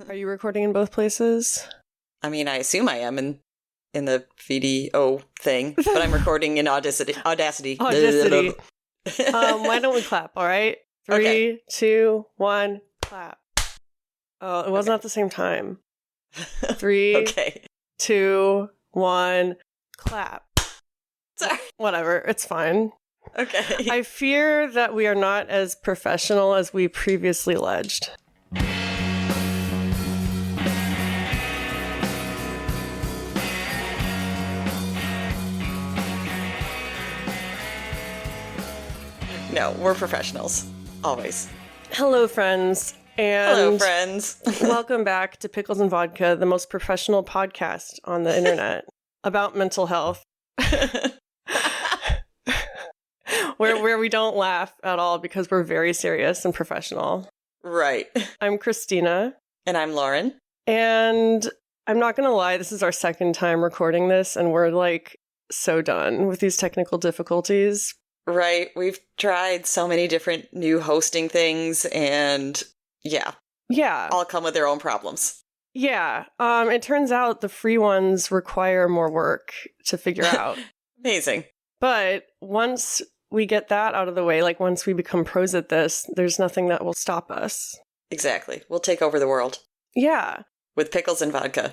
Are you recording in both places? I mean, I assume I am in the VDO thing, but I'm recording in Audacity. Audacity. Why don't we clap, all right? 3, 2, 1, clap. Oh, it wasn't at the same time. 3, 2, 1, clap. Sorry. Whatever, it's fine. Okay. I fear that we are not as professional as we previously alleged. No, we're professionals. Always. Hello, friends. And hello, friends. Welcome back to Pickles and Vodka, the most professional podcast on the internet about mental health. where we don't laugh at all because we're very serious and professional. Right. I'm Christina. And I'm Lauren. And I'm not going to lie, this is our second time recording this, and we're like so done with these technical difficulties. Right. We've tried so many different new hosting things, and yeah, all come with their own problems. Yeah. It turns out the free ones require more work to figure out. Amazing. But once we get that out of the way, like once we become pros at this, there's nothing that will stop us. Exactly. We'll take over the world. Yeah. With pickles and vodka.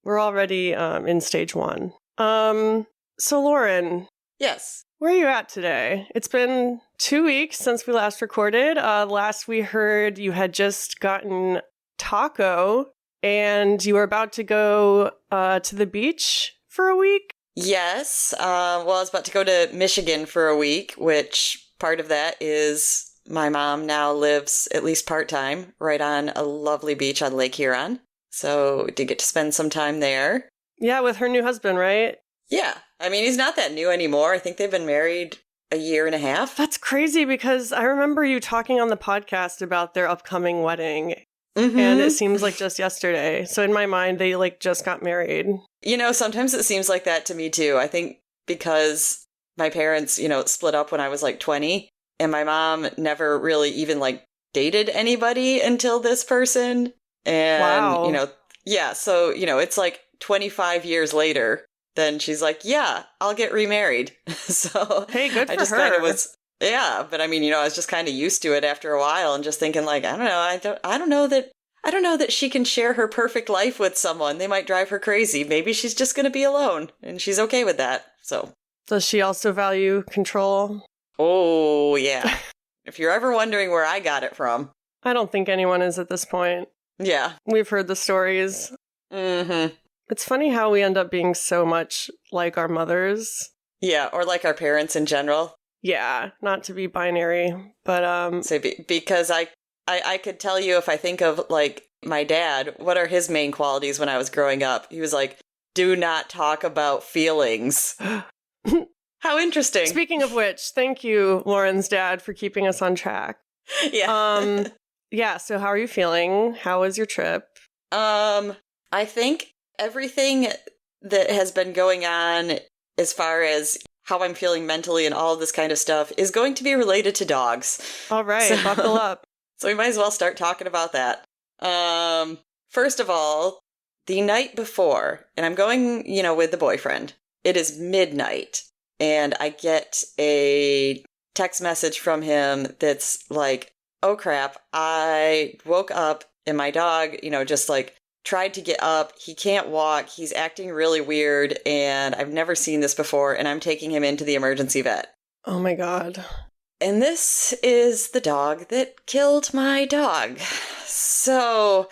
We're already in stage 1. So Lauren. Yes. Where are you at today? It's been 2 weeks since we last recorded. Last we heard you had just gotten taco and you were about to go to the beach for a week. Yes. Well, I was about to go to Michigan for a week, which part of that is my mom now lives at least part-time right on a lovely beach on Lake Huron. So we did get to spend some time there. Yeah, with her new husband, right? Yeah. I mean, he's not that new anymore. I think they've been married a year and a half. That's crazy because I remember you talking on the podcast about their upcoming wedding. Mm-hmm. And it seems like just yesterday. So in my mind, they like just got married. You know, sometimes it seems like that to me too. I think because my parents, split up when I was like 20 and my mom never really even like dated anybody until this person. And, wow. Yeah. So, it's like 25 years later. Then she's like, yeah, I'll get remarried. So hey, good for I just her. kind of was, yeah. But I mean, I was just kind of used to it after a while and just thinking like, I don't know that she can share her perfect life with someone. They might drive her crazy. Maybe she's just going to be alone and she's okay with that. So does she also value control? Oh, yeah. If you're ever wondering where I got it from. I don't think anyone is at this point. Yeah. We've heard the stories. Mm-hmm. It's funny how we end up being so much like our mothers. Yeah, or like our parents in general. Yeah, not to be binary, but So because I could tell you if I think of like my dad, what are his main qualities when I was growing up? He was like, do not talk about feelings. How interesting. Speaking of which, thank you, Lauren's dad, for keeping us on track. Yeah. Yeah, so how are you feeling? How was your trip? I think everything that has been going on as far as how I'm feeling mentally and all of this kind of stuff is going to be related to dogs. All right, buckle up. So we might as well start talking about that. First of all, the night before, and I'm going, with the boyfriend, it is midnight, and I get a text message from him that's like, oh crap, I woke up and my dog, just like, tried to get up. He can't walk. He's acting really weird, and I've never seen this before, and I'm taking him into the emergency vet. Oh my God. And this is the dog that killed my dog. So,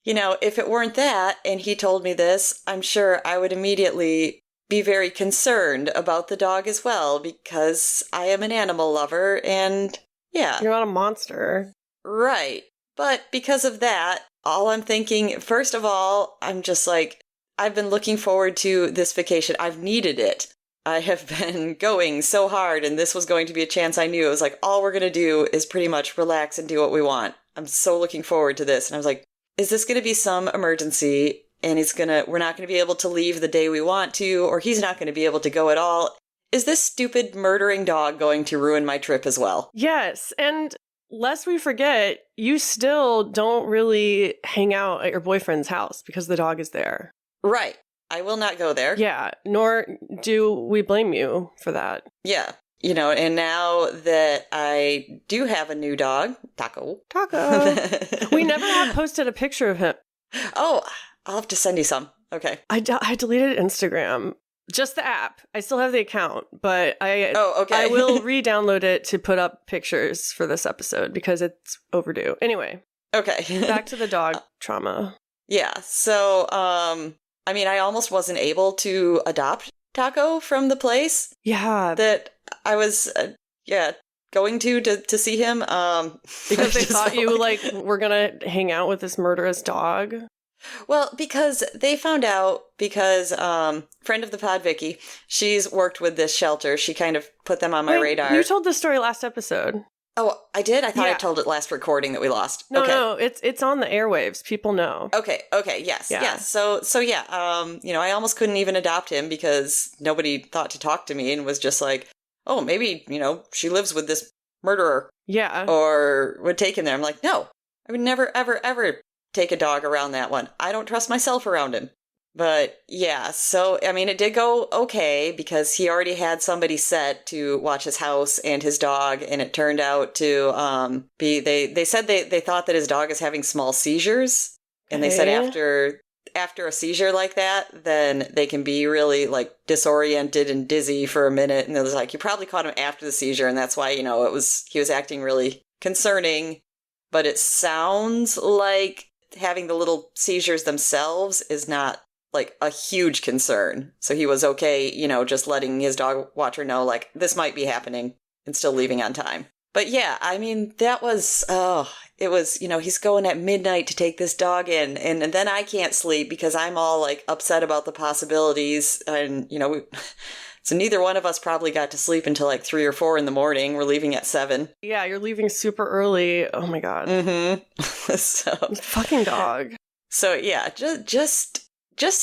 if it weren't that, and he told me this, I'm sure I would immediately be very concerned about the dog as well, because I am an animal lover, and yeah. You're not a monster. Right. But because of that, all I'm thinking, first of all, I'm just like, I've been looking forward to this vacation. I've needed it. I have been going so hard, and this was going to be a chance I knew. It was like, all we're going to do is pretty much relax and do what we want. I'm so looking forward to this. And I was like, is this going to be some emergency? And we're not going to be able to leave the day we want to, or he's not going to be able to go at all. Is this stupid murdering dog going to ruin my trip as well? Yes. And lest we forget, you still don't really hang out at your boyfriend's house because the dog is there. Right. I will not go there. Yeah, nor do we blame you for that. Yeah. And now that I do have a new dog, Taco. We never have posted a picture of him. Oh, I'll have to send you some. Okay. I deleted Instagram. Just the app. I still have the account, but okay. I will re-download it to put up pictures for this episode because it's overdue. Anyway. Okay. Back to the dog trauma. Yeah. So, I almost wasn't able to adopt Taco from the place. Yeah. That I was, going to see him. Because they thought you, were going to hang out with this murderous dog? Well, because they found out, friend of the pod, Vicky, she's worked with this shelter. She kind of put them on my radar. You told this story last episode. Oh, I did? I thought I told it last recording that we lost. No, it's on the airwaves. People know. Okay, yes. So I almost couldn't even adopt him because nobody thought to talk to me and was just like, oh, maybe, she lives with this murderer. Yeah. Or would take him there. I'm like, no, I would never, ever, ever take a dog around that one. I don't trust myself around him. But yeah, so it did go okay because he already had somebody set to watch his house and his dog, and it turned out to be they said they thought that his dog is having small seizures, and they said after a seizure like that, then they can be really disoriented and dizzy for a minute, and it was like you probably caught him after the seizure, and that's why he was acting really concerning. But it sounds like having the little seizures themselves is not a huge concern. So he was okay, just letting his dog watcher know this might be happening and still leaving on time. But yeah, that was, it was, he's going at midnight to take this dog in, and then I can't sleep because I'm all upset about the possibilities, and so neither one of us probably got to sleep until 3 or 4 in the morning. We're leaving at 7. Yeah, you're leaving super early. Oh my God. Mm-hmm. So fucking dog. So yeah, just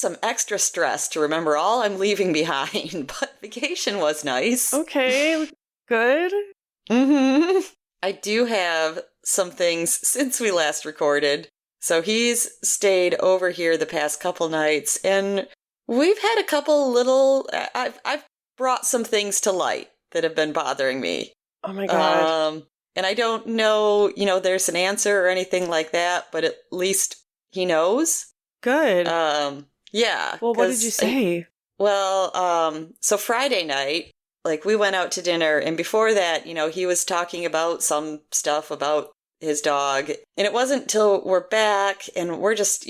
some extra stress to remember all I'm leaving behind, but vacation was nice. Okay, good. Mm-hmm. I do have some things since we last recorded. So he's stayed over here the past couple nights, and we've had a couple little... I've brought some things to light that have been bothering me. Oh my God. And I don't know, there's an answer or anything like that, but at least he knows. Good. Yeah. Well, what did you say? So Friday night, we went out to dinner, and before that, he was talking about some stuff about his dog, and it wasn't till we're back and we're just,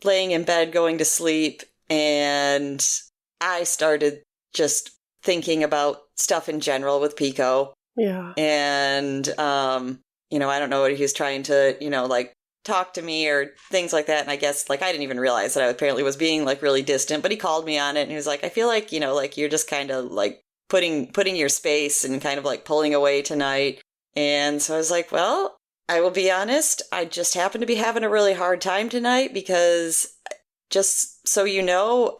laying in bed going to sleep, and I started just thinking about stuff in general with Pico. Yeah. And, I don't know what he was trying to, talk to me or things like that. And I guess, I didn't even realize that I apparently was being, really distant, but he called me on it, and he was like, I feel like, you're just kind of, putting your space and kind of, pulling away tonight. And so I was like, well, I will be honest, I just happen to be having a really hard time tonight because just so you know,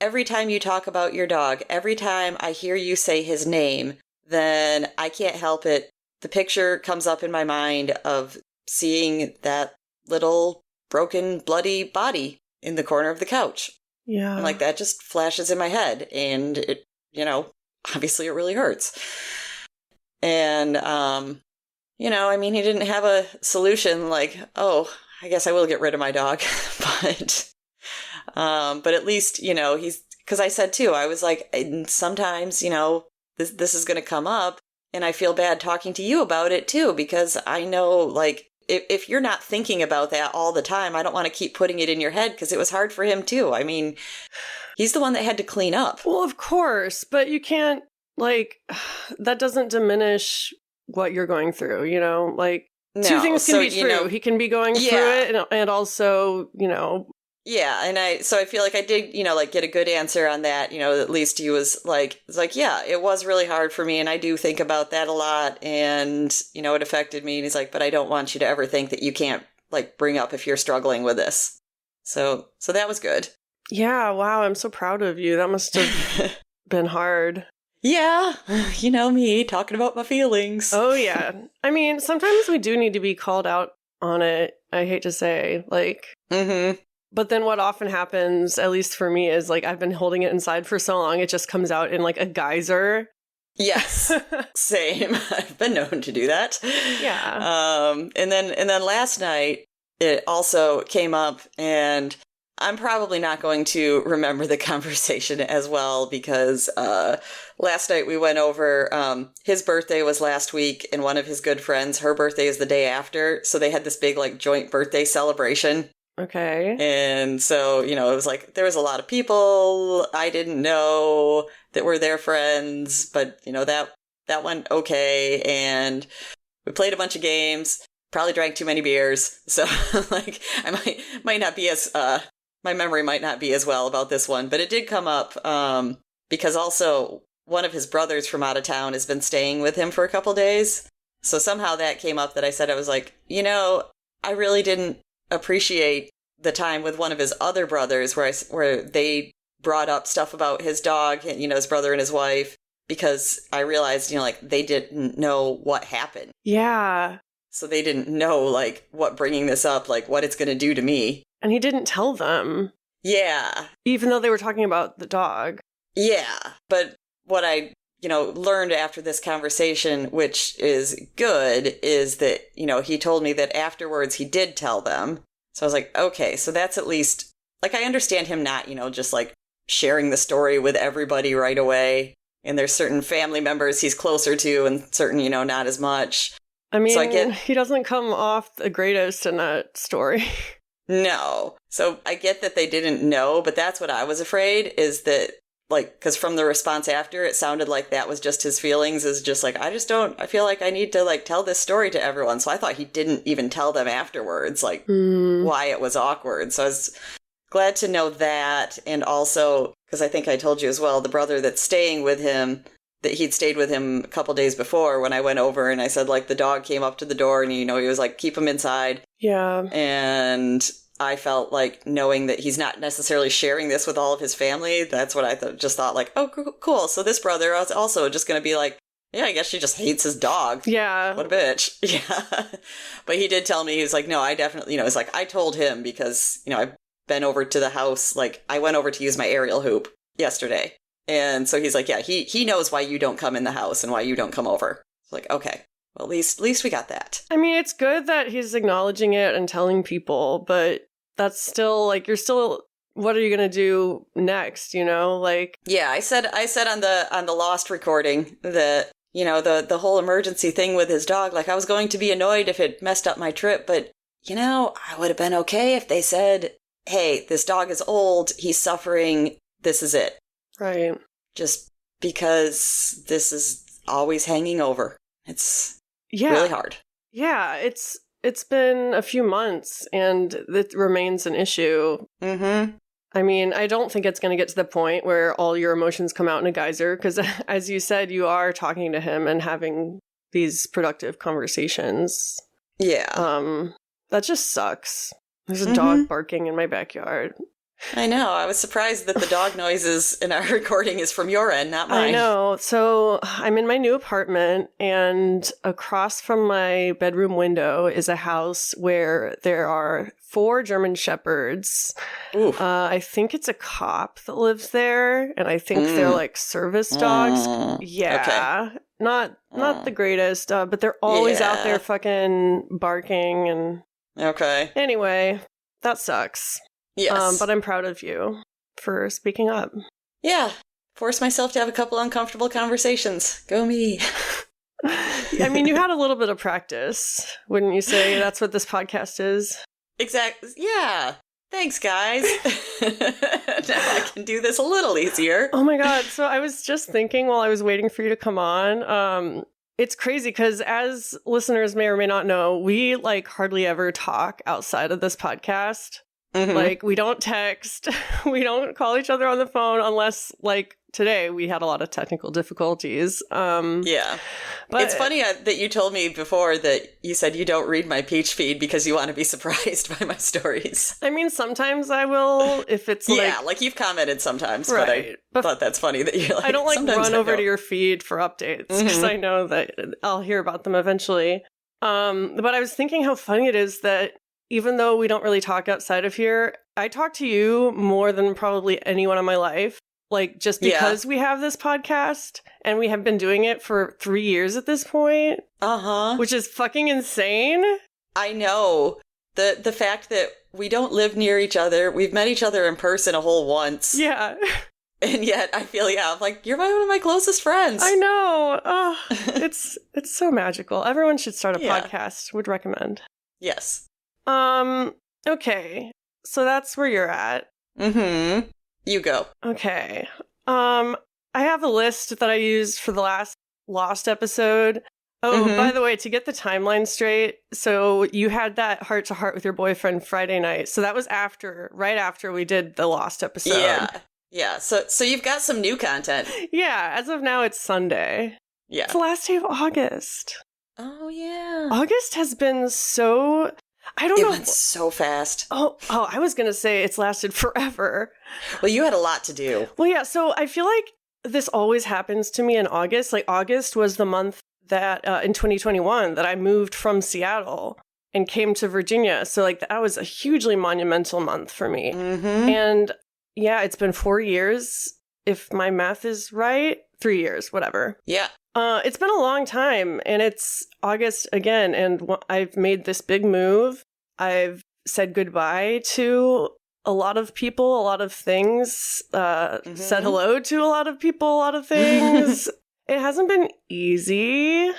every time you talk about your dog, every time I hear you say his name, then I can't help it. The picture comes up in my mind of seeing that little broken, bloody body in the corner of the couch. Yeah. And that just flashes in my head, and it, obviously it really hurts. And, he didn't have a solution oh, I guess I will get rid of my dog. But at least, because I said too, I was sometimes, this is going to come up, and I feel bad talking to you about it too, because I know, if you're not thinking about that all the time, I don't want to keep putting it in your head, because it was hard for him too. He's the one that had to clean up. Well, of course, but you can't, that doesn't diminish what you're going through, No, two things can be true. He can be going through it, and also, Yeah, and I feel like I did, get a good answer on that. At least he was yeah, it was really hard for me, and I do think about that a lot, and, it affected me. And he's like, but I don't want you to ever think that you can't, bring up if you're struggling with this. So that was good. Yeah, wow, I'm so proud of you. That must have been hard. Yeah, you know me, talking about my feelings. Oh, yeah. I mean, sometimes we do need to be called out on it, I hate to say. Like, but then what often happens, at least for me, is like I've been holding it inside for so long, it just comes out in like a geyser. Yes, same. I've been known to do that. Yeah. And then last night it also came up, and I'm probably not going to remember the conversation as well because last night we went over. His birthday was last week, and one of his good friends, her birthday is the day after, so they had this big like joint birthday celebration. Okay. And so, you know, it was like there was a lot of people I didn't know that were their friends, but you know, that went okay. And we played a bunch of games, probably drank too many beers. So like I might not be as my memory might not be as well about this one, but it did come up because also one of his brothers from out of town has been staying with him for a couple days. So somehow that came up that I was like, you know, I really didn't appreciate the time with one of his other brothers where they brought up stuff about his dog, you know, his brother and his wife, because I realized, you know, like they didn't know what happened. Yeah. So they didn't know like what bringing this up, like what it's going to do to me. And he didn't tell them. Yeah. Even though they were talking about the dog. Yeah. But what I, you know, learned after this conversation, which is good, is that, you know, he told me that afterwards he did tell them. So I was like, okay, so that's at least, like, I understand him not, you know, just like sharing the story with everybody right away. And there's certain family members he's closer to and certain, you know, not as much. I mean, so he doesn't come off the greatest in that story. No. So I get that they didn't know, but that's what I was afraid is that, like, because from the response after, it sounded like that was just his feelings, is just like, I feel like I need to, like, tell this story to everyone. So I thought he didn't even tell them afterwards, like, why it was awkward. So I was glad to know that. And also, because I think I told you as well, the brother that's staying with him, that he'd stayed with him a couple days before when I went over and I said, like, the dog came up to the door and, you know, he was like, keep him inside. Yeah. And I felt like knowing that he's not necessarily sharing this with all of his family, that's what I just thought, like, oh, cool. So this brother was also just going to be like, yeah, I guess she just hates his dog. Yeah. What a bitch. Yeah. But he did tell me, he was like, no, I definitely, you know, it's like, I told him because, you know, I've been over to the house, like, I went over to use my aerial hoop yesterday. And so he's like, yeah, he knows why you don't come in the house and why you don't come over. It's like, okay, well, at least we got that. I mean, it's good that he's acknowledging it and telling people, but that's still, like, what are you going to do next, you know? Like, yeah, I said on the Lost recording that, you know, the whole emergency thing with his dog, like, I was going to be annoyed if it messed up my trip, but, you know, I would have been okay if they said, hey, this dog is old, he's suffering, this is it. Right. Just because this is always hanging over. It's really hard. Yeah, it's been a few months and it remains an issue. Mm-hmm. I mean, I don't think it's going to get to the point where all your emotions come out in a geyser because, as you said, you are talking to him and having these productive conversations. Yeah. That just sucks. There's a dog barking in my backyard. I know. I was surprised that the dog noises in our recording is from your end, not mine. I know. So I'm in my new apartment, and across from my bedroom window is a house where there are 4 German Shepherds. I think it's a cop that lives there, and I think they're like service dogs. Yeah. Okay. Not the greatest, but they're always out there fucking barking and... Okay. Anyway, that sucks. Yes. But I'm proud of you for speaking up. Yeah. Force myself to have a couple uncomfortable conversations. Go me. I mean, you had a little bit of practice, wouldn't you say? That's what this podcast is. Exactly. Yeah. Thanks, guys. Now I can do this a little easier. Oh my God. So I was just thinking while I was waiting for you to come on, it's crazy because as listeners may or may not know, we like hardly ever talk outside of this podcast. Mhm. Like, we don't text. We don't call each other on the phone unless, like, today we had a lot of technical difficulties. Yeah. But It's funny that you told me before that you said you don't read my peach feed because you want to be surprised by my stories. I mean, sometimes I will if it's Yeah, like you've commented sometimes, right. but I thought that's funny that you're like, I don't like sometimes run I over to don't. your feed for updates because I know that I'll hear about them eventually. But I was thinking how funny it is that even though we don't really talk outside of here, I talk to you more than probably anyone in my life. Like, just because we have this podcast and we have been doing it for 3 years at this point. Uh-huh. Which is fucking insane. I know. The fact that we don't live near each other, we've met each other in person a whole once. Yeah. And yet I feel, I'm like, you're one of my closest friends. I know. Oh, it's so magical. Everyone should start a podcast. Would recommend. Yes. Okay. So that's where you're at. Mm-hmm. You go. Okay. I have a list that I used for the last Lost episode. Oh, by the way, to get the timeline straight, so you had that heart-to-heart with your boyfriend Friday night. So that was right after we did the Lost episode. Yeah. Yeah. So you've got some new content. Yeah. As of now, it's Sunday. Yeah. It's the last day of August. Oh, yeah. August has been so... I don't know. It went so fast. Oh, I was going to say it's lasted forever. Well, you had a lot to do. Well, yeah. So I feel like this always happens to me in August. Like, August was the month that in 2021 that I moved from Seattle and came to Virginia. So, like, that was a hugely monumental month for me. Mm-hmm. And yeah, it's been 4 years, if my math is right. 3 years, whatever. Yeah. It's been a long time, and it's August again, and I've made this big move. I've said goodbye to a lot of people, a lot of things, said hello to a lot of people, a lot of things. It hasn't been easy.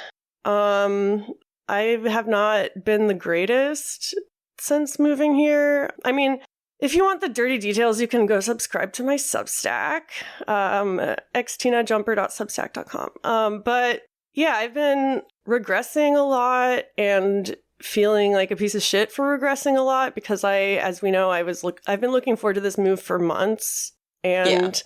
I have not been the greatest since moving here. I mean, if you want the dirty details, you can go subscribe to my Substack, xtinajumper.substack.com. But yeah, I've been regressing a lot and feeling like a piece of shit for regressing a lot because as we know, I've been looking forward to this move for months, and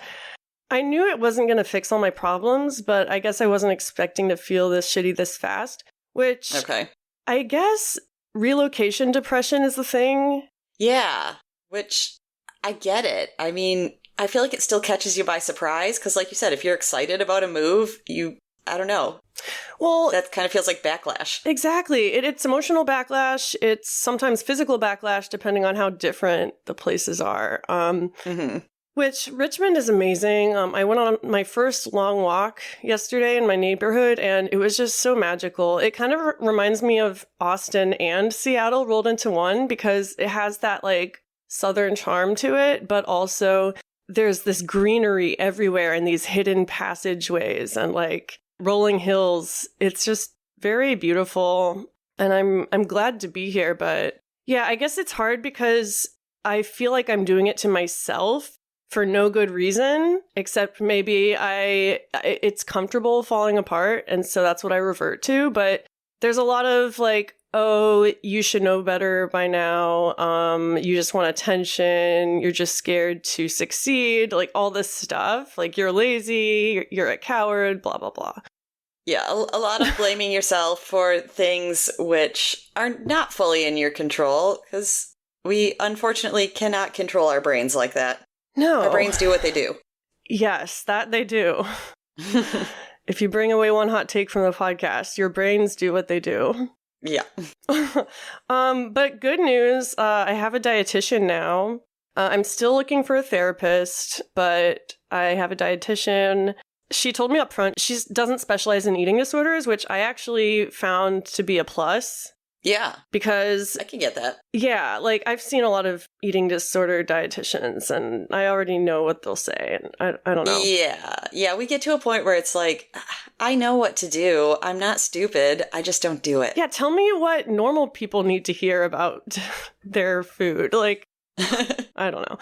I knew it wasn't going to fix all my problems, but I guess I wasn't expecting to feel this shitty this fast, which I guess relocation depression is the thing. Yeah. Which, I get it. I mean, I feel like it still catches you by surprise, because like you said, if you're excited about a move, I don't know. Well, that kind of feels like backlash. Exactly. It's emotional backlash. It's sometimes physical backlash, depending on how different the places are. Which, Richmond is amazing. I went on my first long walk yesterday in my neighborhood, and it was just so magical. It kind of reminds me of Austin and Seattle rolled into one, because it has that, like, southern charm to it, but also there's this greenery everywhere and these hidden passageways and like rolling hills. It's just very beautiful, and I'm glad to be here. But yeah, I guess it's hard because I feel like I'm doing it to myself for no good reason, except maybe it's comfortable falling apart, and so that's what I revert to. But there's a lot of like, oh, you should know better by now. You just want attention. You're just scared to succeed. Like all this stuff. Like you're lazy. You're a coward. Blah, blah, blah. Yeah, a lot of blaming yourself for things which are not fully in your control, because we unfortunately cannot control our brains like that. No. Our brains do what they do. Yes, that they do. If you bring away one hot take from the podcast, your brains do what they do. Yeah. But good news, I have a dietitian now. I'm still looking for a therapist, but I have a dietitian. She told me up front she doesn't specialize in eating disorders, which I actually found to be a plus. Yeah. Because I can get that. Yeah, like I've seen a lot of eating disorder dietitians, and I already know what they'll say, and I don't know. Yeah, we get to a point where it's like, I know what to do. I'm not stupid. I just don't do it. Yeah, tell me what normal people need to hear about their food. Like, I don't know.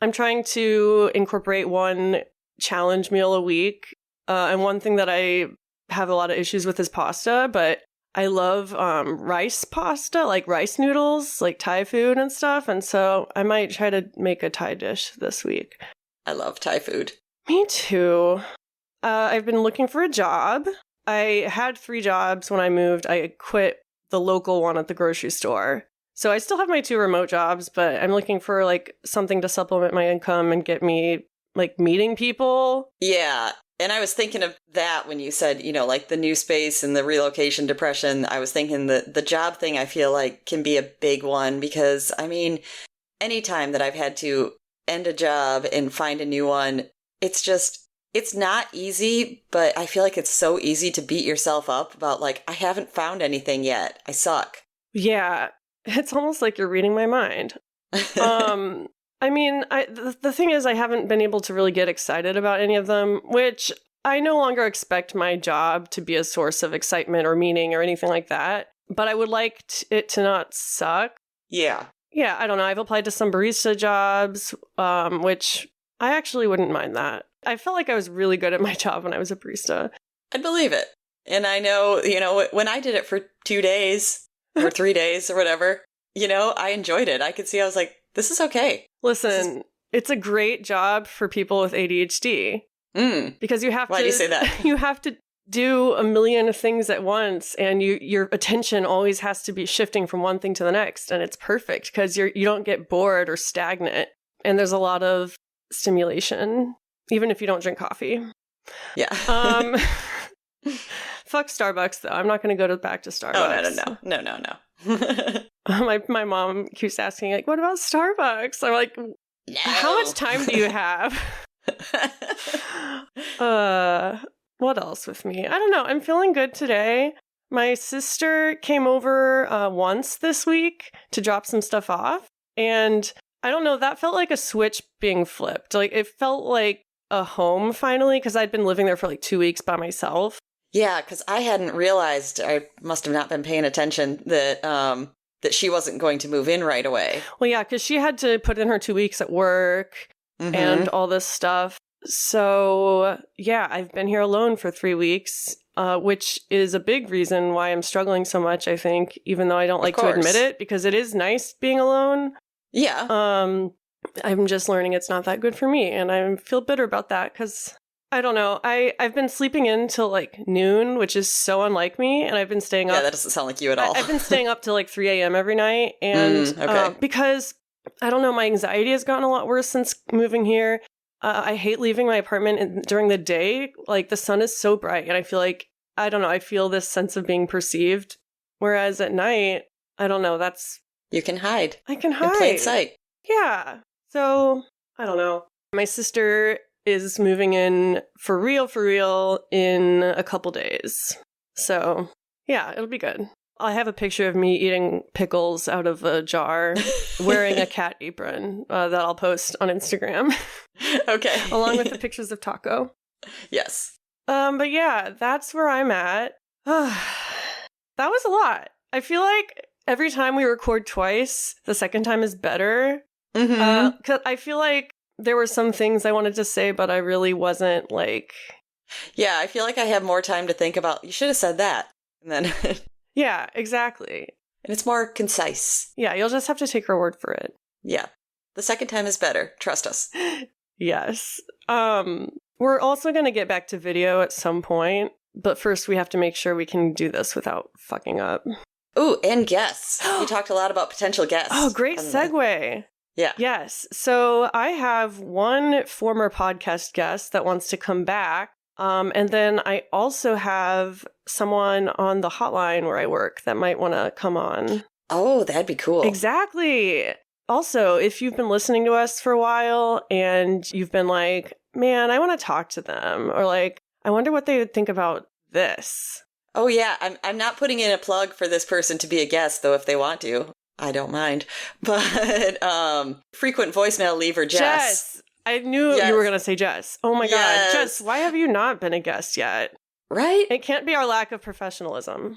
I'm trying to incorporate one challenge meal a week, and one thing that I have a lot of issues with is pasta, but I love rice pasta, like rice noodles, like Thai food and stuff. And so I might try to make a Thai dish this week. I love Thai food. Me too. I've been looking for a job. I had 3 jobs when I moved. I quit the local one at the grocery store. So I still have my 2 remote jobs, but I'm looking for like something to supplement my income and get me like meeting people. Yeah. And I was thinking of that when you said, like the new space and the relocation depression. I was thinking that the job thing I feel like can be a big one because, I mean, anytime that I've had to end a job and find a new one, it's not easy, but I feel like it's so easy to beat yourself up about like, I haven't found anything yet. I suck. Yeah. It's almost like you're reading my mind. I mean, the thing is, I haven't been able to really get excited about any of them, which I no longer expect my job to be a source of excitement or meaning or anything like that. But I would like it to not suck. Yeah. Yeah, I don't know. I've applied to some barista jobs, which I actually wouldn't mind that. I felt like I was really good at my job when I was a barista. I believe it. And I know, when I did it for 2 days or 3 days or whatever, I enjoyed it. I could see, I was like, this is okay. Listen, it's a great job for people with ADHD. Because you have Why do you say that? You have to do a million things at once, and your attention always has to be shifting from one thing to the next, and it's perfect because you don't get bored or stagnant, and there's a lot of stimulation, even if you don't drink coffee. Yeah. Fuck Starbucks, though. I'm not going to go back to Starbucks. Oh, no. My mom keeps asking, like, what about Starbucks? I'm like, no. How much time do you have? What else with me? I don't know. I'm feeling good today. My sister came over once this week to drop some stuff off. And I don't know, that felt like a switch being flipped. Like, it felt like a home finally, because I'd been living there for like 2 weeks by myself. Yeah, because I hadn't realized, I must have not been paying attention, that she wasn't going to move in right away. Well, yeah, because she had to put in her 2 weeks at work and all this stuff. So, yeah, I've been here alone for 3 weeks, which is a big reason why I'm struggling so much, I think, even though I don't like to admit it, because it is nice being alone. Yeah. I'm just learning it's not that good for me, and I feel bitter about that because, I don't know, I've been sleeping in till like noon, which is so unlike me, and I've been staying up. Yeah, that doesn't sound like you at all. I've been staying up till like 3 a.m. every night, and because, I don't know, my anxiety has gotten a lot worse since moving here. I hate leaving my apartment during the day. Like, the sun is so bright, and I feel like, I don't know, I feel this sense of being perceived. Whereas at night, I don't know, You can hide. I can hide. In plain sight. Yeah. So, I don't know. My sister is moving in for real in a couple days. So, yeah, it'll be good. I have a picture of me eating pickles out of a jar, wearing a cat apron that I'll post on Instagram. Okay. Along with the pictures of Taco. Yes. But yeah, that's where I'm at. That was a lot. I feel like every time we record twice, the second time is better. 'Cause I feel like there were some things I wanted to say, but I really wasn't like... Yeah, I feel like I have more time to think about, you should have said that. And then... Yeah, exactly. And it's more concise. Yeah, you'll just have to take her word for it. Yeah. The second time is better. Trust us. Yes. We're also going to get back to video at some point, but first we have to make sure we can do this without fucking up. Ooh, and guests. We talked a lot about potential guests. Oh, great segue. Yeah. Yes. So I have one former podcast guest that wants to come back. And then I also have someone on the hotline where I work that might want to come on. Oh, that'd be cool. Exactly. Also, if you've been listening to us for a while and you've been like, man, I want to talk to them, or like, I wonder what they would think about this. Oh, yeah. I'm not putting in a plug for this person to be a guest, though, if they want to. I don't mind. But frequent voicemail leaver, Jess. I knew you were going to say Jess. Oh my God. Jess, why have you not been a guest yet? Right? It can't be our lack of professionalism.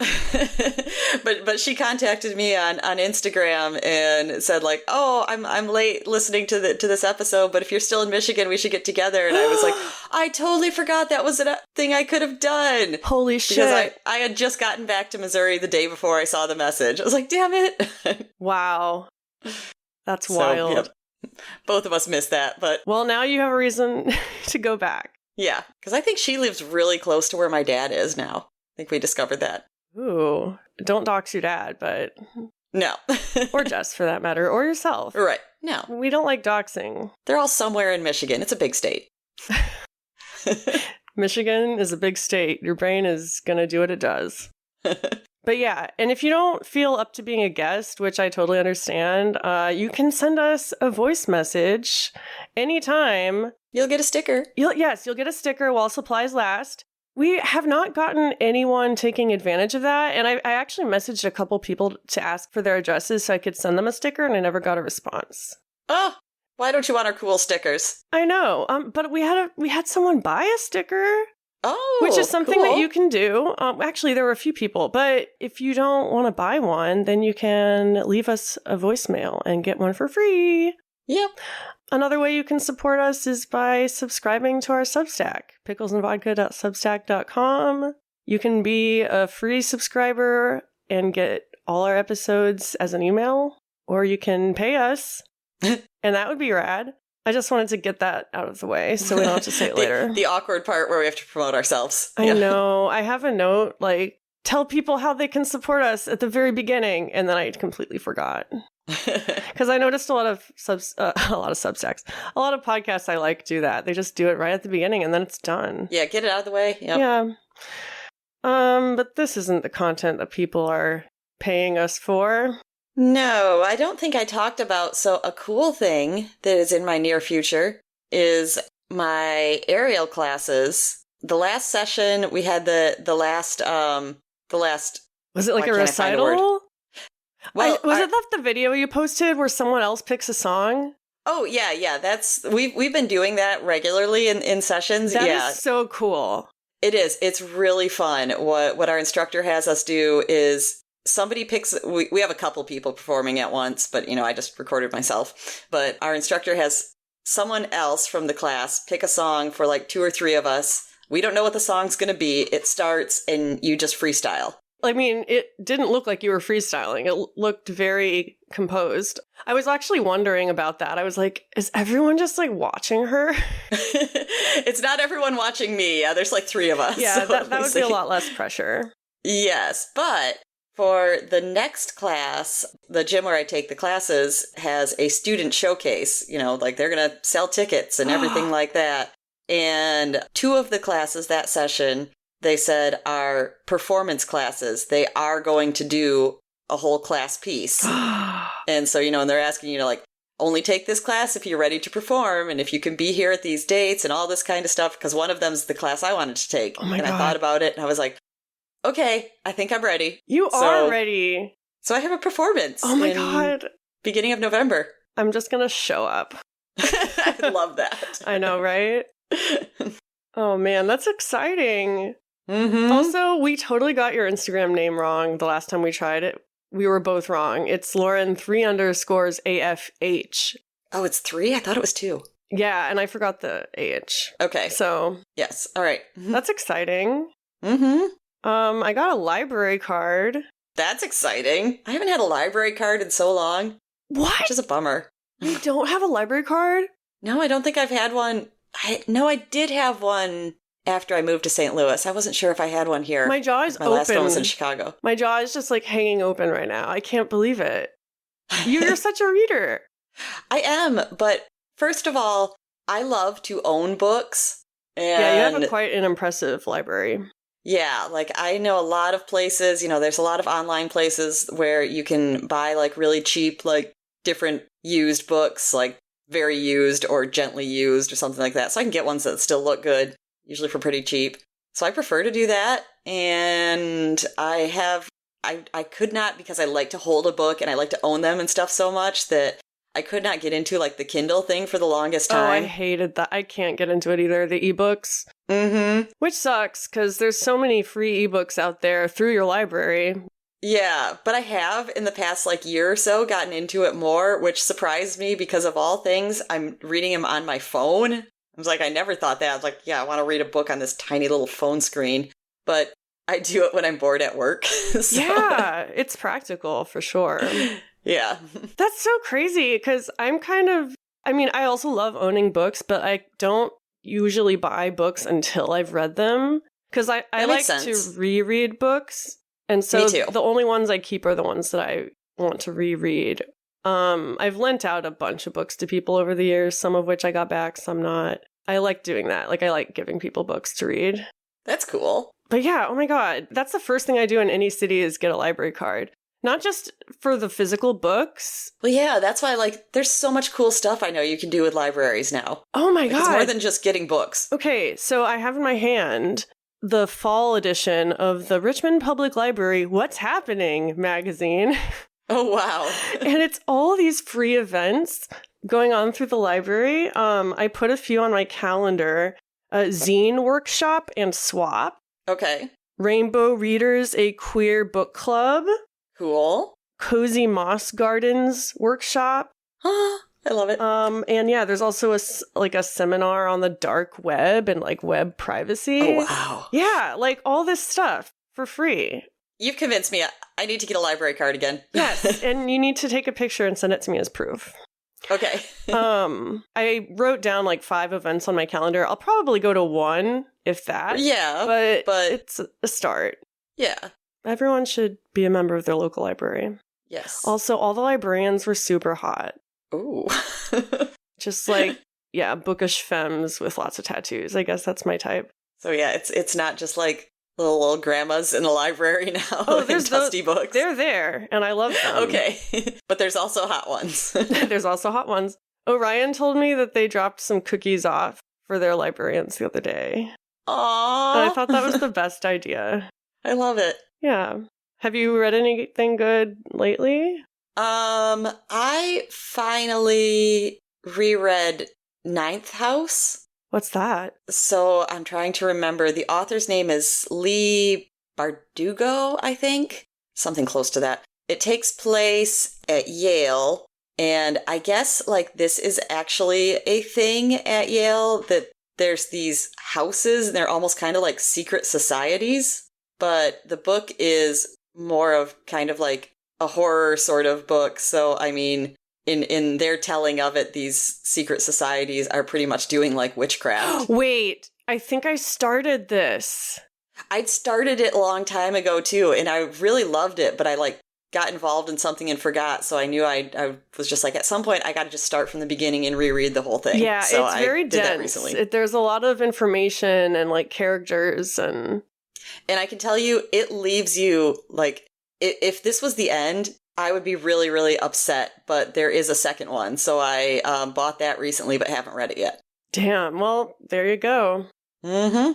but she contacted me on Instagram and said like, "Oh, I'm late listening to this episode, but if you're still in Michigan, we should get together." And I was like, "I totally forgot that was a thing I could have done." Holy shit. Because I had just gotten back to Missouri the day before I saw the message. I was like, "Damn it." Wow. That's wild. Yep. Both of us missed that, but well, now you have a reason to go back. Yeah, because I think she lives really close to where my dad is now. I think we discovered that. Ooh, don't dox your dad, but... No. Or Jess, for that matter, or yourself. Right, no. We don't like doxing. They're all somewhere in Michigan. It's a big state. Michigan is a big state. Your brain is going to do what it does. But yeah, and if you don't feel up to being a guest, which I totally understand, you can send us a voice message anytime. You'll get a sticker. You'll get a sticker while supplies last. We have not gotten anyone taking advantage of that, and I actually messaged a couple people to ask for their addresses so I could send them a sticker, and I never got a response. Oh, why don't you want our cool stickers? I know, but we had someone buy a sticker. Oh, which is something cool. that you can do. Actually, there were a few people, but if you don't want to buy one, then you can leave us a voicemail and get one for free. Yep. Another way you can support us is by subscribing to our Substack, picklesandvodka.substack.com. You can be a free subscriber and get all our episodes as an email, or you can pay us, and that would be rad. I just wanted to get that out of the way so we don't have to say it later. The awkward part where we have to promote ourselves. I know. I have a note, like, tell people how they can support us at the very beginning, and then I completely forgot. Because I noticed a lot of Substacks. A lot of podcasts I like do that. They just do it right at the beginning, and then it's done. Yeah, get it out of the way. Yep. Yeah. But this isn't the content that people are paying us for. No, I don't think I talked about. So a cool thing that is in my near future is my aerial classes. The last session we had the last. Was it like a recital? Well, was it the video you posted where someone else picks a song? Oh yeah. That's we've been doing that regularly in sessions. That is so cool. It is. It's really fun. What our instructor has us do is somebody picks. We have a couple people performing at once, but I just recorded myself. But our instructor has someone else from the class pick a song for like 2 or 3 of us. We don't know what the song's going to be. It starts and you just freestyle. I mean, it didn't look like you were freestyling. It looked very composed. I was actually wondering about that. I was like, is everyone just like watching her? It's not everyone watching me. Yeah, there's like 3 of us. Yeah, so that would be a lot less pressure. Yes, but for the next class, the gym where I take the classes has a student showcase. Like they're going to sell tickets and everything like that. And 2 of the classes that session, they said, are performance classes. They are going to do a whole class piece. And so, and they're asking you to like, only take this class if you're ready to perform and if you can be here at these dates and all this kind of stuff. Because one of them's the class I wanted to take. Oh my God. I thought about it and I was like, okay, I think I'm ready. You are ready. So I have a performance. Oh my God. Beginning of November. I'm just going to show up. I love that. I know, right? Oh man, that's exciting. Mm-hmm. Also, we totally got your Instagram name wrong the last time we tried it. We were both wrong. It's Lauren 3_AFH. Oh, it's 3? I thought it was 2. Yeah, and I forgot the AH. Okay. So. Yes. All right. That's exciting. Mm-hmm. I got a library card. That's exciting. I haven't had a library card in so long. What? Which is a bummer. You don't have a library card? No, I don't think I've had one. I did have one after I moved to St. Louis. I wasn't sure if I had one here. My jaw is open. My last one was in Chicago. My jaw is just like hanging open right now. I can't believe it. You're such a reader. I am, but first of all, I love to own books. And yeah, you have quite an impressive library. Yeah, like I know a lot of places, there's a lot of online places where you can buy like really cheap, like different used books, like very used or gently used or something like that. So I can get ones that still look good, usually for pretty cheap. So I prefer to do that. And I could not, because I like to hold a book and I like to own them and stuff so much that I could not get into like the Kindle thing for the longest time. Oh, I hated that. I can't get into it either. The ebooks. Mm-hmm. Which sucks, because there's so many free ebooks out there through your library. Yeah, but I have in the past year or so gotten into it more, which surprised me because of all things, I'm reading them on my phone. I was like, I never thought that. I was like, yeah, I want to read a book on this tiny little phone screen, but I do it when I'm bored at work. So. Yeah, it's practical for sure. Yeah. That's so crazy because I also love owning books, but I don't usually buy books until I've read them because I like to reread books. And so the only ones I keep are the ones that I want to reread. I've lent out a bunch of books to people over the years, some of which I got back, some not. I like doing that. I like giving people books to read. That's cool. But yeah, oh my God, that's the first thing I do in any city is get a library card. Not just for the physical books. Well, yeah, that's why, there's so much cool stuff I know you can do with libraries now. Oh my God. It's more than just getting books. Okay, so I have in my hand the fall edition of the Richmond Public Library What's Happening magazine. Oh, wow. And it's all these free events going on through the library. I put a few on my calendar. Zine Workshop and Swap. Okay. Rainbow Readers, a queer book club. Cool. Cozy Moss Gardens Workshop. I love it. And yeah, there's also a seminar on the dark web and web privacy. Oh, wow. Yeah, all this stuff for free. You've convinced me. I need to get a library card again. Yes, and you need to take a picture and send it to me as proof. Okay. I wrote down 5 events on my calendar. I'll probably go to one, if that. Yeah, but it's a start. Yeah. Everyone should be a member of their local library. Yes. Also, all the librarians were super hot. Ooh. Just bookish femmes with lots of tattoos. I guess that's my type. So yeah, it's not just little grandmas in the library now. Oh, there's dusty books. They're there, and I love them. Okay, but there's also hot ones. There's also hot ones. Orion told me that they dropped some cookies off for their librarians the other day. Aww. And I thought that was the best idea. I love it. Yeah. Have you read anything good lately? I finally reread Ninth House. What's that? So I'm trying to remember. The author's name is Leigh Bardugo, I think. Something close to that. It takes place at Yale. And I guess this is actually a thing at Yale, that there's these houses and they're almost kind of like secret societies. But the book is more of kind of a horror sort of book. So, I mean, in their telling of it, these secret societies are pretty much doing witchcraft. Wait, I think I started this. I'd started it a long time ago too, and I really loved it, but I got involved in something and forgot. So I knew I was just at some point I got to just start from the beginning and reread the whole thing. Yeah, so it's very dense. That recently. There's a lot of information and characters and I can tell you, it leaves you if this was the end, I would be really, really upset, but there is a second one. So I bought that recently, but haven't read it yet. Damn. Well, there you go. Mm-hmm.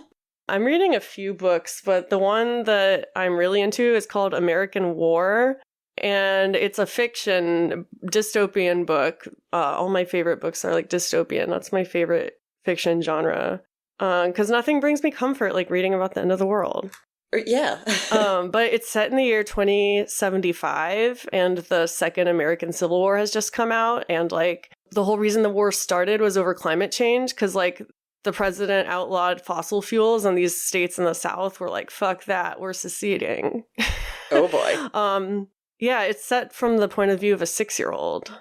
I'm reading a few books, but the one that I'm really into is called American War. And it's a fiction dystopian book. All my favorite books are dystopian. That's my favorite fiction genre. Because nothing brings me comfort like reading about the end of the world. Yeah. But it's set in the year 2075, and the Second American Civil War has just come out, and the whole reason the war started was over climate change, because the president outlawed fossil fuels, and these states in the South were fuck that, we're seceding. Oh boy. Yeah, it's set from the point of view of a 6-year-old.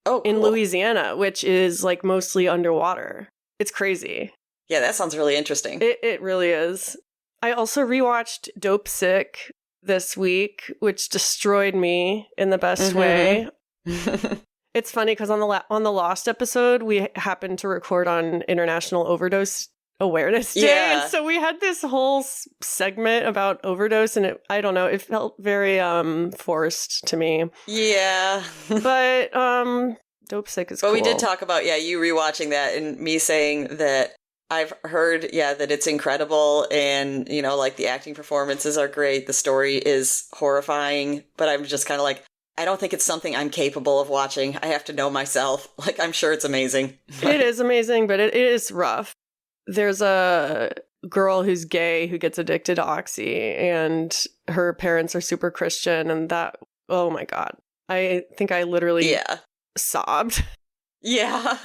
Oh, cool. In Louisiana, which is mostly underwater. It's crazy. Yeah, that sounds really interesting. It really is. I also rewatched Dope Sick this week, which destroyed me in the best way. It's funny because on the Lost episode, we happened to record on International Overdose Awareness Day. Yeah. And so we had this whole segment about overdose, and it felt very forced to me. Yeah. But Dope Sick is cool. But we did talk about, you rewatching that and me saying that I've heard, that it's incredible, and, the acting performances are great, the story is horrifying, but I'm just kind of I don't think it's something I'm capable of watching. I have to know myself. I'm sure it's amazing. It is amazing, but it is rough. There's a girl who's gay who gets addicted to Oxy, and her parents are super Christian, and that, oh my God. I think I literally sobbed. Yeah.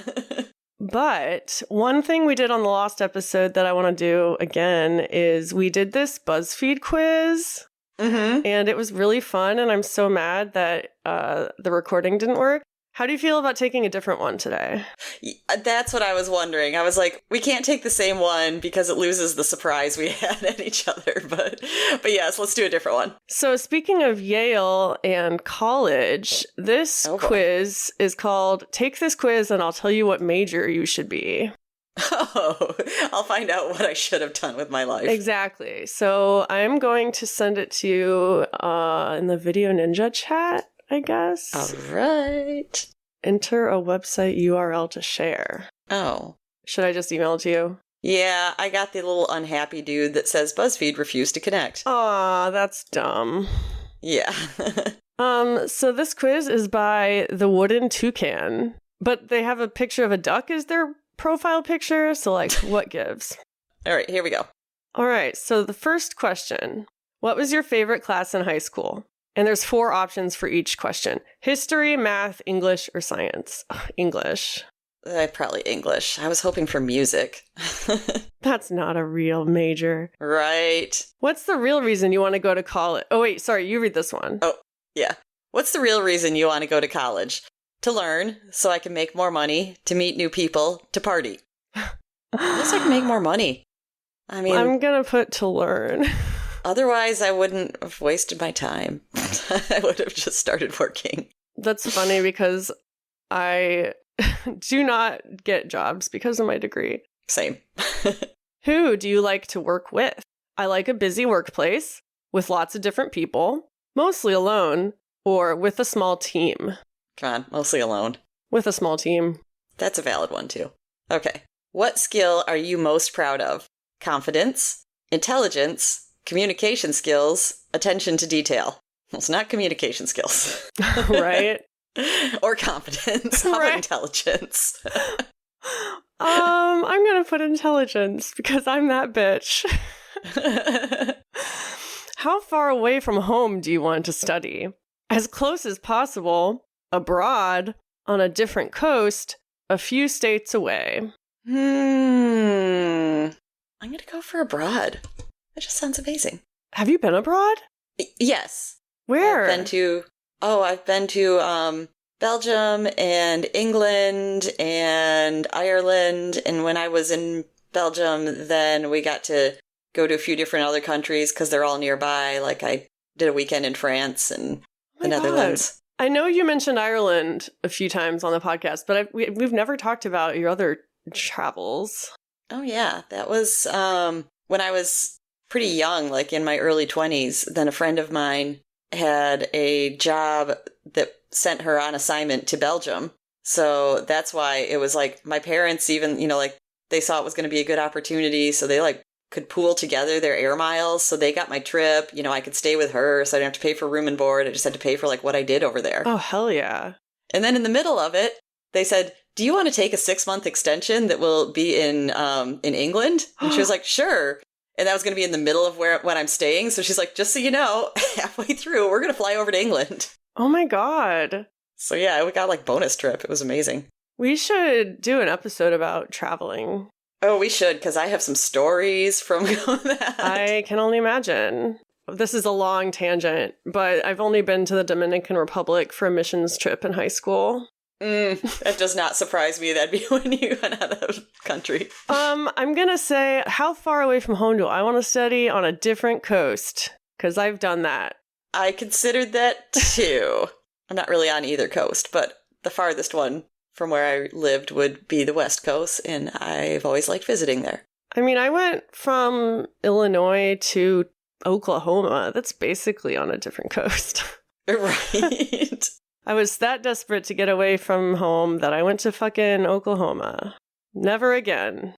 But one thing we did on the Lost episode that I want to do again is we did this BuzzFeed quiz. Mm-hmm. And it was really fun, and I'm so mad that the recording didn't work. How do you feel about taking a different one today? That's what I was wondering. I was like, we can't take the same one because it loses the surprise we had at each other. But yes, let's do a different one. So speaking of Yale and college, this quiz is called Take This Quiz and I'll Tell You What Major You Should Be. Oh, I'll find out what I should have done with my life. Exactly. So I'm going to send it to you in the Video Ninja chat, I guess. All right. Enter a website URL to share. Oh. Should I just email it to you? Yeah, I got the little unhappy dude that says BuzzFeed refused to connect. Aw, that's dumb. Yeah. So this quiz is by The Wooden Toucan, but they have a picture of a duck as their profile picture, so like, what gives? All right, here we go. All right, so the first question. What was your favorite class in high school? And there's 4 options for each question. History, math, English, or science. Ugh, English. Probably English. I was hoping for music. That's not a real major. Right. What's the real reason you want to go to college? Oh, wait, sorry, you read this one. Oh, yeah. What's the real reason you want to go to college? To learn, so I can make more money, to meet new people, to party. Unless I can make more money. I mean, I'm going to put to learn. Otherwise, I wouldn't have wasted my time. I would have just started working. That's funny because I do not get jobs because of my degree. Same. Who do you like to work with? I like a busy workplace with lots of different people, mostly alone, or with a small team. Come on, mostly alone. With a small team. That's a valid one, too. Okay. What skill are you most proud of? Confidence, intelligence, communication skills, attention to detail. Well, it's not communication skills. Right? Or confidence. How about intelligence? I'm going to put intelligence because I'm that bitch. How far away from home do you want to study? As close as possible, abroad, on a different coast, a few states away. I'm going to go for abroad. That just sounds amazing. Have you been abroad? Yes. Where? I've been to Belgium and England and Ireland. And when I was in Belgium, then we got to go to a few different other countries because they're all nearby. Like I did a weekend in France and the Netherlands. I know you mentioned Ireland a few times on the podcast, but we've never talked about your other travels. Oh, yeah. That was when I was pretty young, like in my early 20s. Then a friend of mine had a job that sent her on assignment to Belgium. So that's why it was like my parents even, like they saw it was going to be a good opportunity. So they like could pool together their air miles. So they got my trip. I could stay with her. So I didn't have to pay for room and board. I just had to pay for like what I did over there. Oh, hell yeah. And then in the middle of it, they said, do you want to take a 6-month extension that will be in England? And she was like, sure. And that was going to be in the middle of when I'm staying. So she's like, just so you know, halfway through, we're going to fly over to England. Oh my God. So yeah, we got like bonus trip. It was amazing. We should do an episode about traveling. Oh, we should, because I have some stories from that. I can only imagine. This is a long tangent, but I've only been to the Dominican Republic for a missions trip in high school. That does not surprise me. That'd be when you went out of country. I'm going to say, how far away from home do I want to study on a different coast? Because I've done that. I considered that too. I'm not really on either coast, but the farthest one from where I lived would be the West Coast, and I've always liked visiting there. I mean, I went from Illinois to Oklahoma. That's basically on a different coast. Right. I was that desperate to get away from home that I went to fucking Oklahoma. Never again.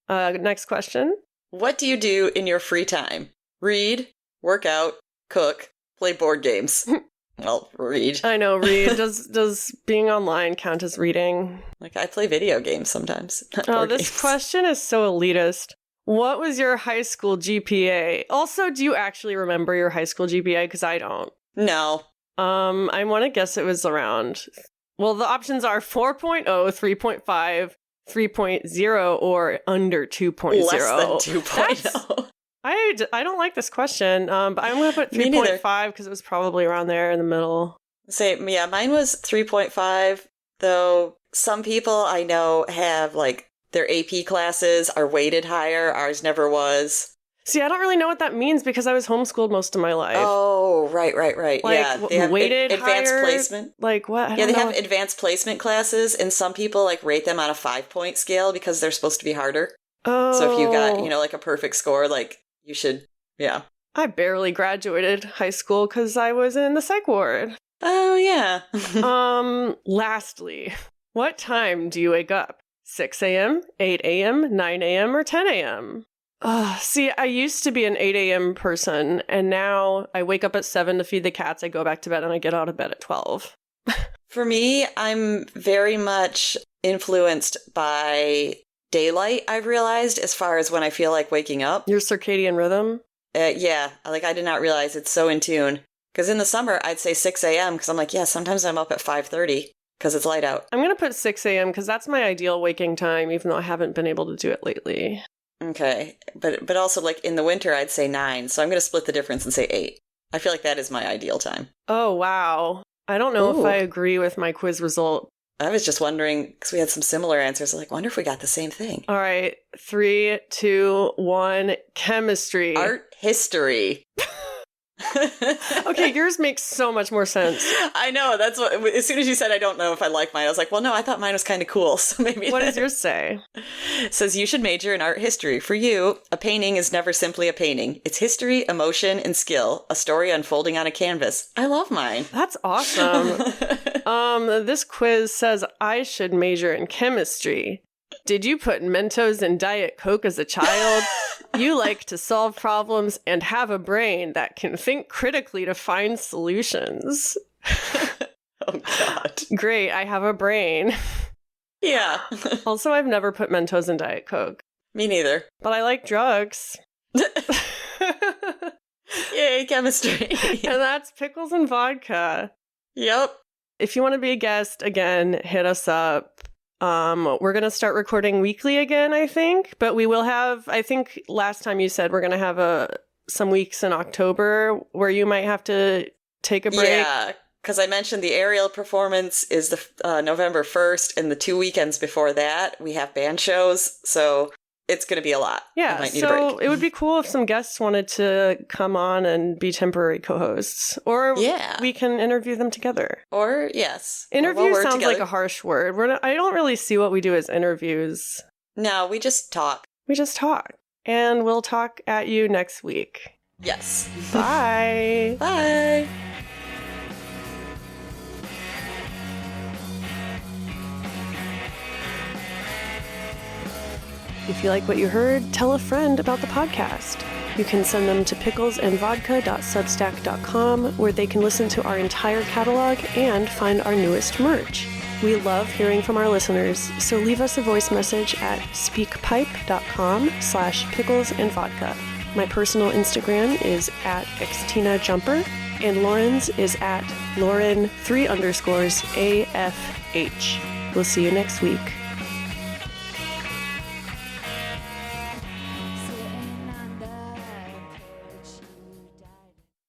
Next question. What do you do in your free time? Read, work out, cook, play board games. Well, read. I know, read. Does being online count as reading? Like, I play video games sometimes. Oh, this question is so elitist. What was your high school GPA? Also, do you actually remember your high school GPA? Because I don't. No. I want to guess it was around... Well, the options are 4.0, 3.5, 3.0, or under 2.0. Less than 2.0. I don't like this question, but I'm going to put 3.5 because it was probably around there in the middle. Yeah, mine was 3.5, though some people I know have, like, their AP classes are weighted higher. Ours never was. See, I don't really know what that means because I was homeschooled most of my life. Oh, right. Like, Yeah, they have weighted advanced higher, placement. Like what? Yeah, they have advanced placement classes, and some people like rate them on a 5-point scale because they're supposed to be harder. Oh. So if you got, like a perfect score, like you should, yeah. I barely graduated high school because I was in the psych ward. Oh, yeah. Lastly, what time do you wake up? 6 a.m., 8 a.m., 9 a.m., or 10 a.m.? See, I used to be an 8 a.m. person, and now I wake up at 7 to feed the cats, I go back to bed, and I get out of bed at 12. For me, I'm very much influenced by daylight, I've realized, as far as when I feel like waking up. Your circadian rhythm? Yeah, like I did not realize it's so in tune. Because in the summer, I'd say 6 a.m. because I'm like, yeah, sometimes I'm up at 5:30 because it's light out. I'm going to put 6 a.m. because that's my ideal waking time, even though I haven't been able to do it lately. Okay, but also like in the winter, I'd say 9, so I'm going to split the difference and say 8. I feel like that is my ideal time. Oh, wow. I don't know if I agree with my quiz result. I was just wondering, because we had some similar answers, like, wonder if we got the same thing. All right, 3, 2, 1, chemistry. Art history. Okay, yours makes so much more sense. I know, that's what, as soon as you said I don't know if I like mine, I was like, well, no, I thought mine was kind of cool, so maybe. What does yours say? It says, you should major in art history. For you, a painting is never simply a painting. It's history, emotion, and skill, a story unfolding on a canvas. I love mine. That's awesome. This quiz says I should major in chemistry. Did you put Mentos in Diet Coke as a child? You like to solve problems and have a brain that can think critically to find solutions. Oh, God. Great, I have a brain. Yeah. Also, I've never put Mentos in Diet Coke. Me neither. But I like drugs. Yay, chemistry. And that's pickles and vodka. Yep. If you want to be a guest, again, hit us up. We're going to start recording weekly again, I think. But we will have, I think last time you said we're going to have some weeks in October where you might have to take a break. Yeah, because I mentioned the aerial performance is the November 1st, and the 2 weekends before that, we have band shows. So it's going to be a lot. Yeah, I might need a break. It would be cool if some guests wanted to come on and be temporary co-hosts. Or we can interview them together. Or, yes. Interview sounds like a harsh word. I don't really see what we do as interviews. No, we just talk. We just talk. And we'll talk at you next week. Yes. Bye. Bye. If you like what you heard, tell a friend about the podcast. You can send them to picklesandvodka.substack.com, where they can listen to our entire catalog and find our newest merch. We love hearing from our listeners, so leave us a voice message at speakpipe.com/picklesandvodka. My personal Instagram is at xtinajumper, and Lauren's is at Lauren3_AFH. We'll see you next week.